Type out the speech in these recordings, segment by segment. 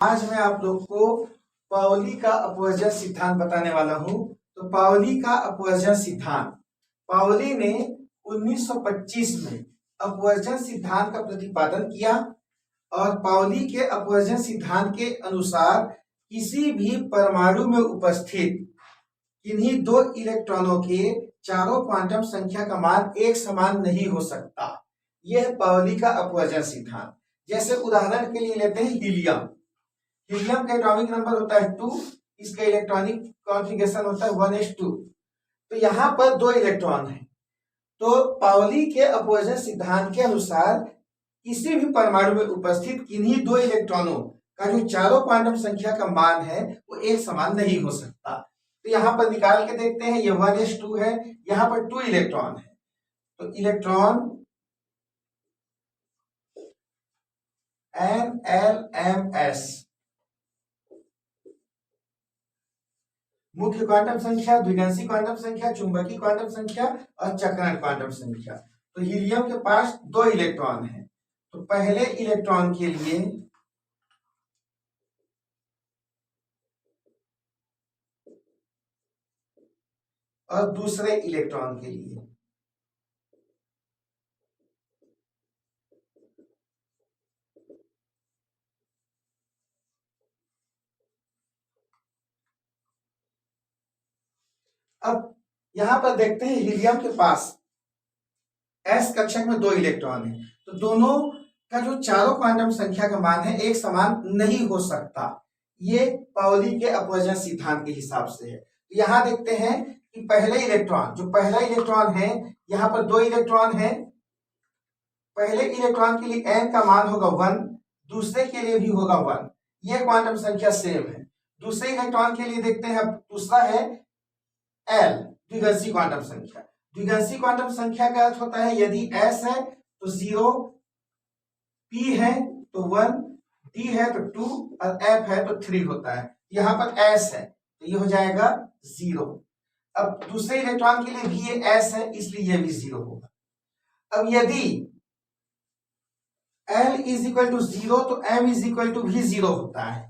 आज मैं आप लोग को पाउली का अपवर्जन सिद्धांत बताने वाला हूं। तो पाउली का अपवर्जन सिद्धांत, पाउली ने 1925 में अपवर्जन सिद्धांत का प्रतिपादन किया और पाउली के अपवर्जन सिद्धांत के अनुसार किसी भी परमाणु में उपस्थित किन्हीं दो इलेक्ट्रॉनों के चारों क्वांटम संख्या का मान एक समान नहीं हो सकता। यह पाउली का अपवर्जन सिद्धांत। जैसे उदाहरण के लिए लेते हैं हीलियम। हीलियम का एटॉमिक नंबर होता है 2, इसका इलेक्ट्रॉनिक कॉन्फ़िगरेशन होता है 1s2। तो यहाँ पर दो इलेक्ट्रॉन है। तो पाउली के अपवर्जन सिद्धांत के अनुसार किसी भी परमाणु में उपस्थित किन्हीं दो इलेक्ट्रॉनों का जो चारों क्वांटम संख्या का मान है वो एक समान नहीं हो सकता। तो यहाँ पर निकाल के देखते हैं, ये 1s2 है, यहाँ पर 2 इलेक्ट्रॉन है। तो इलेक्ट्रॉन NLMS मुख्य क्वांटम संख्या, द्विगंशी क्वांटम संख्या, चुंबकीय क्वांटम संख्या और चक्रण क्वांटम संख्या। तो हीलियम के पास दो इलेक्ट्रॉन हैं। तो पहले इलेक्ट्रॉन के लिए और दूसरे इलेक्ट्रॉन के लिए अब यहां पर देखते हैं हीलियम के पास s कक्षक में दो इलेक्ट्रॉन है। तो दोनों का जो चारों क्वांटम संख्या का मान है एक समान नहीं हो सकता। ये पाउली के अपवर्जन सिद्धांत के हिसाब से है। तो यहां देखते हैं कि पहले इलेक्ट्रॉन, जो पहला इलेक्ट्रॉन है, यहाँ पर दो इलेक्ट्रॉन है। पहले इलेक्ट्रॉन के लिए n का मान होगा 1, दूसरे के लिए भी होगा 1। ये क्वांटम संख्या सेम है। दूसरे इलेक्ट्रॉन के लिए देखते हैं, दूसरा है L, द्विगंशी क्वांटम संख्या। द्विगंशी क्वांटम संख्या का अर्थ होता है यदि s है तो 0, p है तो 1, d है तो 2 और f है तो 3 होता है। यहाँ पर s है तो ये हो जाएगा 0। अब दूसरे इलेक्ट्रॉन के लिए भी ये s है, इसलिए ये भी 0 होगा। अब यदि L इज इक्वल टू 0 तो m इज इक्वल टू भी 0 होता है।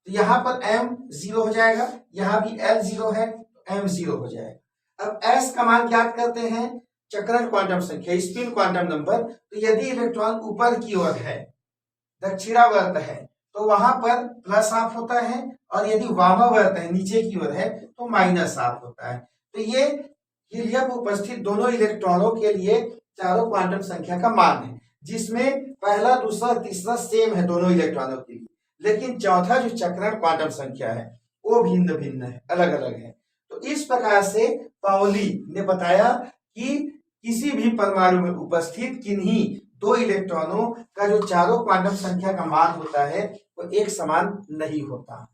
तो यहाँ पर m 0 हो जाएगा, यहाँ भी L 0 है तो m 0 हो जाएगा। अब s का मान ज्ञात करते हैं, चक्रण क्वांटम संख्या, स्पिन क्वांटम नंबर। तो यदि इलेक्ट्रॉन ऊपर की ओर है, दक्षिणावर्त है, तो वहां पर प्लस हाफ होता है, और यदि वामावर्त है, नीचे की ओर है, तो माइनस हाफ होता है। तो ये हीलियम उपस्थित दोनों इलेक्ट्रॉनों के लिए चारों क्वांटम संख्या का मान है, जिसमें पहला, दूसरा, तीसरा सेम है दोनों इलेक्ट्रॉनों के लिए, लेकिन चौथा जो चक्रण क्वांटम संख्या है वो भिन्न भिन्न है, अलग अलग है। तो इस प्रकार से पाउली ने बताया कि किसी भी परमाणु में उपस्थित किन्हीं दो इलेक्ट्रॉनों का जो चारों क्वांटम संख्या का मान होता है वो एक समान नहीं होता।